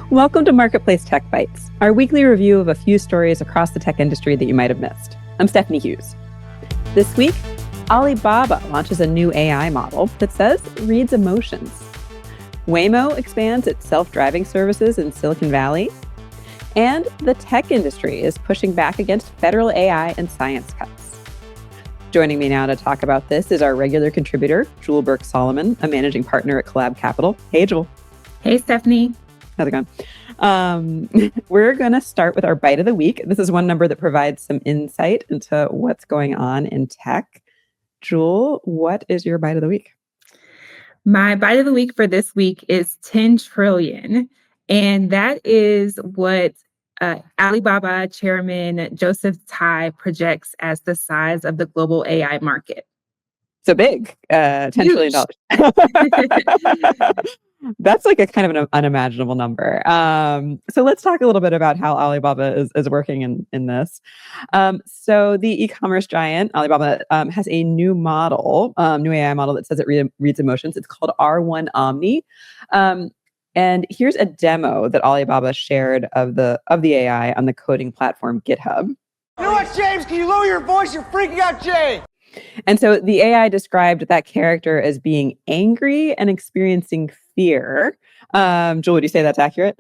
Welcome to Marketplace Tech Bytes, our weekly review of a few stories across the tech industry that you might have missed. I'm Stephanie Hughes. This week, Alibaba launches a new AI model that says reads emotions. Waymo expands its self-driving services in Silicon Valley. And the tech industry is pushing back against federal AI and science cuts. Joining me now to talk about this is our regular contributor, Jewel Burke-Solomon, a managing partner at Collab Capital. Hey, Jewel. Hey, Stephanie. How's it going? We're going to start with our Bite of the Week. This is one number that provides some insight into what's going on in tech. Jewel, what is your Bite of the Week? My Bite of the Week for this week is 10 trillion. And that is what Alibaba chairman Joseph Tai projects as the size of the global AI market. So big, $10 trillion. That's like a kind of an unimaginable number. So let's talk a little bit about how Alibaba is working in this. So the e-commerce giant, Alibaba, has a new model, new AI model that says it reads emotions. It's called R1 Omni. And here's a demo that Alibaba shared of the AI on the coding platform GitHub. You know what, James? Can you lower your voice? You're freaking out, Jay. And so the AI described that character as being angry and experiencing fear. Jewel, would you say that's accurate?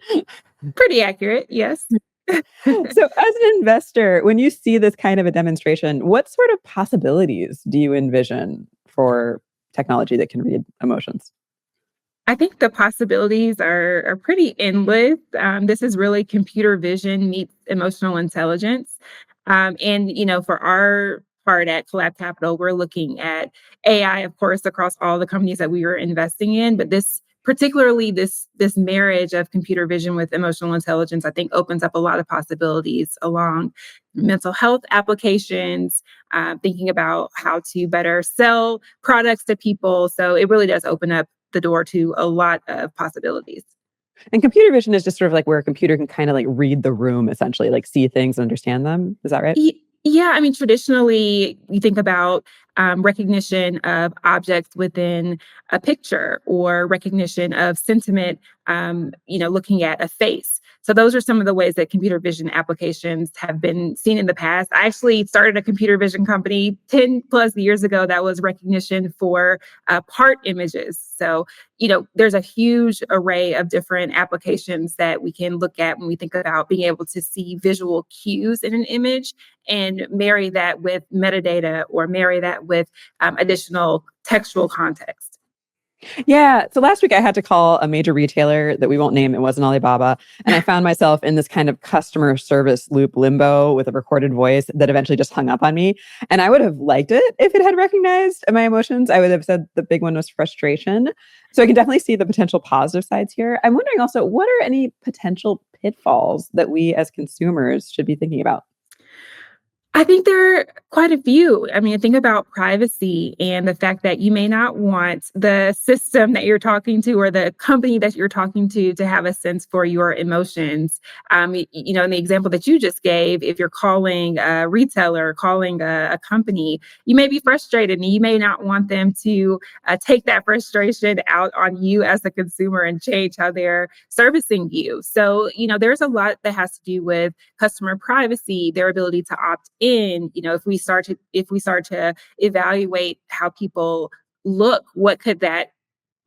Pretty accurate, yes. So as an investor, when you see this kind of a demonstration, what sort of possibilities do you envision for technology that can read emotions? I think the possibilities are pretty endless. This is really computer vision meets emotional intelligence. And for our part at Collab Capital, we're looking at AI, of course, across all the companies that we are investing in. But particularly this marriage of computer vision with emotional intelligence, I think opens up a lot of possibilities along mental health applications, thinking about how to better sell products to people. So it really does open up the door to a lot of possibilities. And computer vision is just sort of like where a computer can kind of like read the room, essentially, like see things and understand them. Is that right? Yeah, I mean, traditionally, we think about recognition of objects within a picture or recognition of sentiment, looking at a face. So those are some of the ways that computer vision applications have been seen in the past. I actually started a computer vision company 10 plus years ago that was recognition for part images. So, there's a huge array of different applications that we can look at when we think about being able to see visual cues in an image and marry that with metadata or marry that with additional textual context. Yeah. So last week I had to call a major retailer that we won't name. It wasn't Alibaba. And I found myself in this kind of customer service loop limbo with a recorded voice that eventually just hung up on me. And I would have liked it if it had recognized my emotions. I would have said the big one was frustration. So I can definitely see the potential positive sides here. I'm wondering also, what are any potential pitfalls that we as consumers should be thinking about? I think there are quite a few. I mean, think about privacy and the fact that you may not want the system that you're talking to or the company that you're talking to have a sense for your emotions. In the example that you just gave, if you're calling a retailer, calling a company, you may be frustrated and you may not want them to take that frustration out on you as the consumer and change how they're servicing you. So, there's a lot that has to do with customer privacy, their ability to opt in. If we start to evaluate how people look, what could that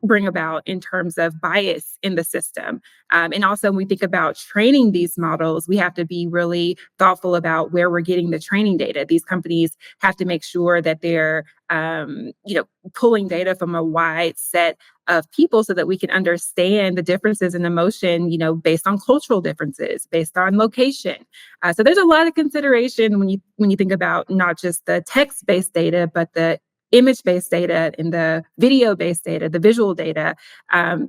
bring about in terms of bias in the system? And also, when we think about training these models, we have to be really thoughtful about where we're getting the training data. These companies have to make sure that they're, pulling data from a wide set of people so that we can understand the differences in emotion, based on cultural differences, based on location. So there's a lot of consideration when you think about not just the text-based data, but the image-based data and the video-based data, the visual data,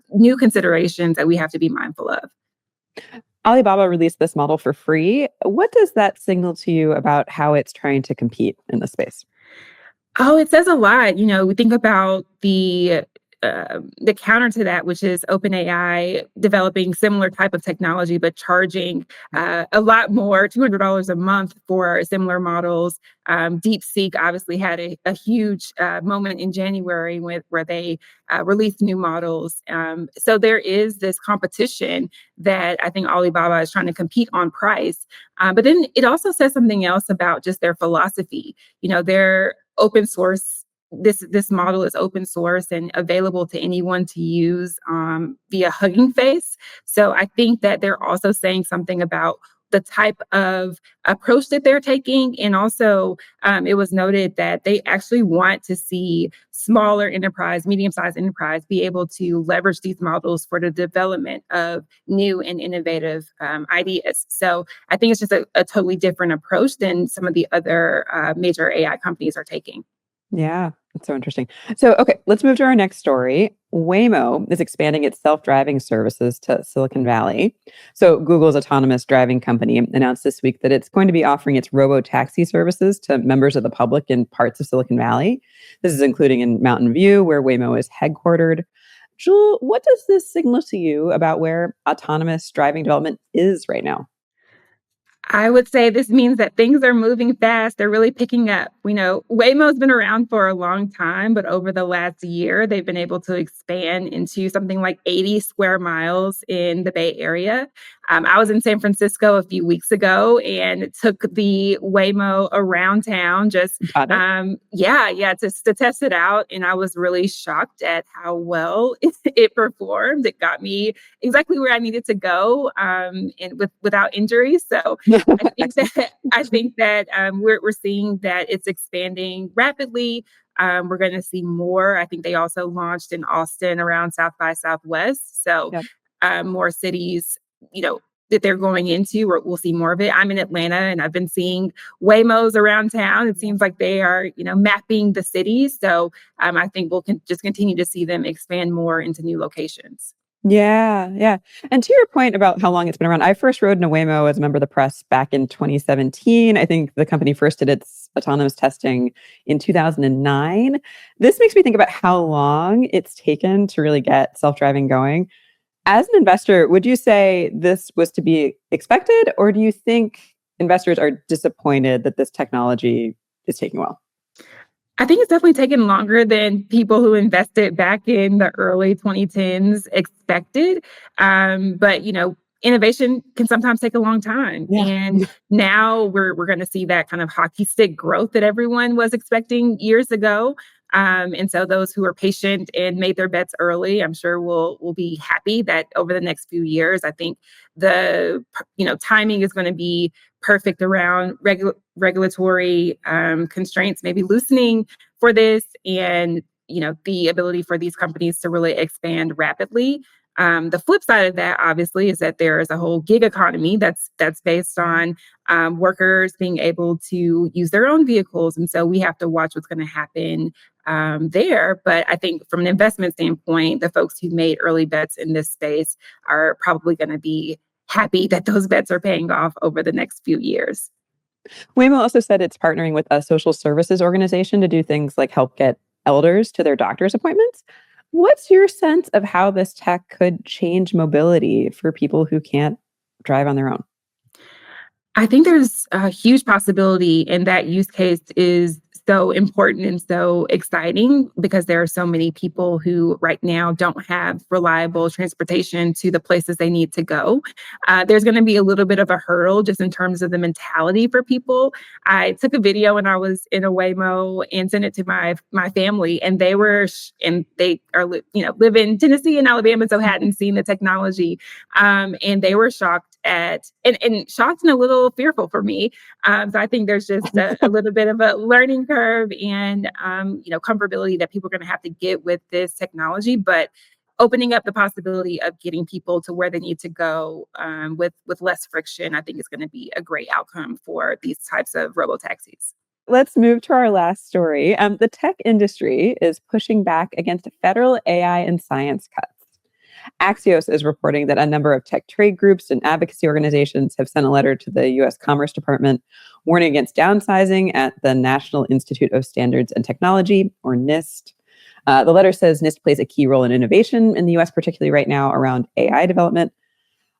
new considerations that we have to be mindful of. Alibaba released this model for free. What does that signal to you about how it's trying to compete in the space? Oh, it says a lot. We think about the the counter to that, which is OpenAI developing similar type of technology, but charging a lot more, $200 a month for similar models. DeepSeek obviously had a huge moment in January where they released new models. So there is this competition that I think Alibaba is trying to compete on price. But then it also says something else about just their philosophy. They're open source. This model is open source and available to anyone to use via Hugging Face. So I think that they're also saying something about the type of approach that they're taking. And also, it was noted that they actually want to see smaller enterprise, medium-sized enterprise be able to leverage these models for the development of new and innovative ideas. So I think it's just a totally different approach than some of the other major AI companies are taking. Yeah, that's so interesting. So, okay, let's move to our next story. Waymo is expanding its self-driving services to Silicon Valley. So, Google's autonomous driving company announced this week that it's going to be offering its robo-taxi services to members of the public in parts of Silicon Valley. This is including in Mountain View, where Waymo is headquartered. Jewel, what does this signal to you about where autonomous driving development is right now? I would say this means that things are moving fast. They're really picking up. Waymo's been around for a long time, but over the last year, they've been able to expand into something like 80 square miles in the Bay Area. I was in San Francisco a few weeks ago and took the Waymo around town Got it. to test it out. And I was really shocked at how well it performed. It got me exactly where I needed to go and without injuries. So I think that we're seeing that it's expanding rapidly. We're going to see more. I think they also launched in Austin around South by Southwest. So Yep. more cities, that they're going into, we'll see more of it. I'm in Atlanta and I've been seeing Waymos around town. It seems like they are, mapping the cities. So I think we'll just continue to see them expand more into new locations. Yeah, yeah. And to your point about how long it's been around, I first rode in a Waymo as a member of the press back in 2017. I think the company first did its autonomous testing in 2009. This makes me think about how long it's taken to really get self-driving going. As an investor, would you say this was to be expected, or do you think investors are disappointed that this technology is taking well? I think it's definitely taken longer than people who invested back in the early 2010s expected. But innovation can sometimes take a long time. Yeah. And now we're going to see that kind of hockey stick growth that everyone was expecting years ago. And so those who are patient and made their bets early, I'm sure will be happy that over the next few years, I think the timing is going to be perfect around regulatory constraints, maybe loosening for this, and the ability for these companies to really expand rapidly. The flip side of that, obviously, is that there is a whole gig economy that's based on workers being able to use their own vehicles, and so we have to watch what's going to happen there. But I think from an investment standpoint, the folks who made early bets in this space are probably going to be happy that those bets are paying off over the next few years. Waymo also said it's partnering with a social services organization to do things like help get elders to their doctor's appointments. What's your sense of how this tech could change mobility for people who can't drive on their own? I think there's a huge possibility, and that use case is so important and so exciting because there are so many people who right now don't have reliable transportation to the places they need to go. There's going to be a little bit of a hurdle just in terms of the mentality for people. I took a video when I was in a Waymo and sent it to my family, and they are live in Tennessee and Alabama, so hadn't seen the technology, and they were shocked and shocked and a little fearful for me. So I think there's just a little bit of a learning curve and comfortability that people are going to have to get with this technology, but opening up the possibility of getting people to where they need to go with less friction, I think is going to be a great outcome for these types of robo taxis. Let's move to our last story. The tech industry is pushing back against federal AI and science cuts. Axios is reporting that a number of tech trade groups and advocacy organizations have sent a letter to the U.S. Commerce Department warning against downsizing at the National Institute of Standards and Technology, or NIST. The letter says NIST plays a key role in innovation in the US, particularly right now around AI development.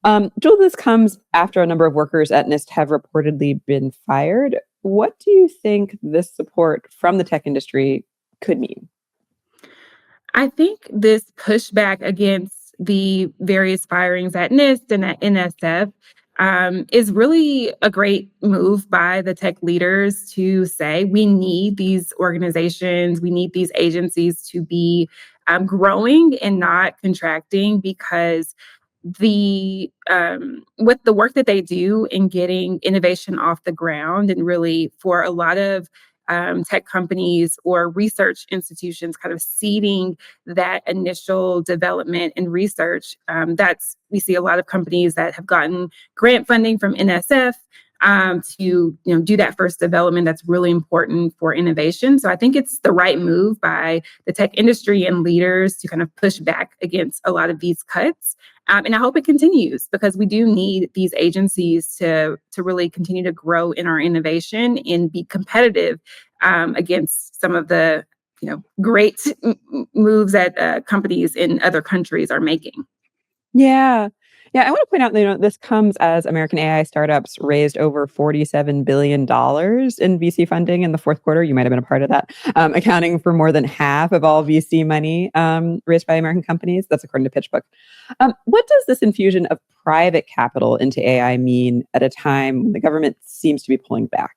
Joel, this comes after a number of workers at NIST have reportedly been fired. What do you think this support from the tech industry could mean? I think this pushback against the various firings at NIST and at NSF is really a great move by the tech leaders to say we need these organizations, we need these agencies to be growing and not contracting because the with the work that they do in getting innovation off the ground and really for a lot of tech companies or research institutions kind of seeding that initial development and research. That's we see a lot of companies that have gotten grant funding from NSF to do that first development that's really important for innovation. So I think it's the right move by the tech industry and leaders to kind of push back against a lot of these cuts. And I hope it continues because we do need these agencies to really continue to grow in our innovation and be competitive against some of the great moves that companies in other countries are making. Yeah. Yeah, I want to point out that this comes as American AI startups raised over $47 billion in VC funding in the fourth quarter. You might have been a part of that, accounting for more than half of all VC money raised by American companies. That's according to PitchBook. What does this infusion of private capital into AI mean at a time when the government seems to be pulling back?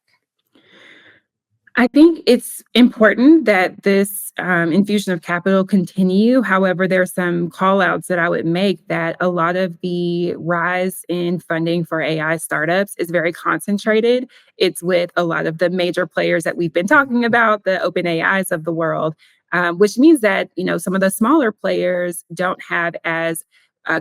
I think it's important that this infusion of capital continue. However, there are some call outs that I would make that a lot of the rise in funding for AI startups is very concentrated. It's with a lot of the major players that we've been talking about, the open AIs of the world, which means that some of the smaller players don't have as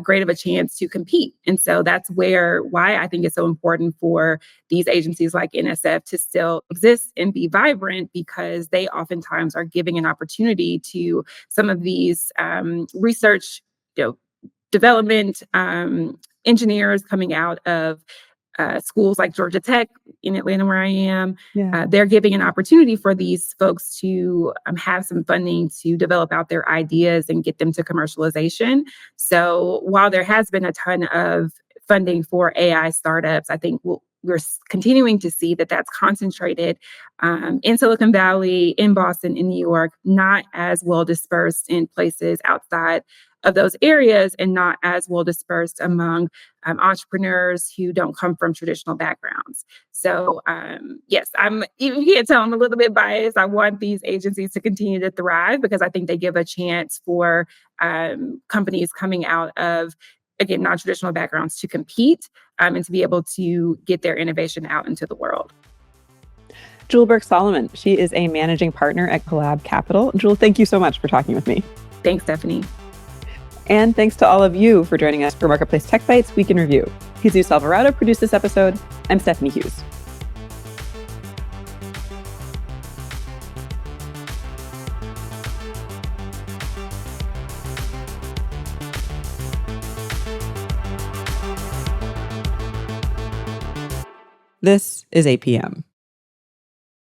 great of a chance to compete. And so that's why I think it's so important for these agencies like NSF to still exist and be vibrant because they oftentimes are giving an opportunity to some of these research, development engineers coming out of schools like Georgia Tech in Atlanta, where I am. Yeah. They're giving an opportunity for these folks to have some funding to develop out their ideas and get them to commercialization. So while there has been a ton of funding for AI startups, I think we're continuing to see that that's concentrated in Silicon Valley, in Boston, in New York, not as well dispersed in places outside of those areas and not as well dispersed among entrepreneurs who don't come from traditional backgrounds. So yes, you can't tell I'm a little bit biased. I want these agencies to continue to thrive because I think they give a chance for companies coming out of, again, non-traditional backgrounds to compete and to be able to get their innovation out into the world. Jewel Burke-Solomon, she is a managing partner at Collab Capital. Jewel, thank you so much for talking with me. Thanks, Stephanie. And thanks to all of you for joining us for Marketplace Tech Bytes Week in Review. Jesus Alvarado produced this episode. I'm Stephanie Hughes. This is APM.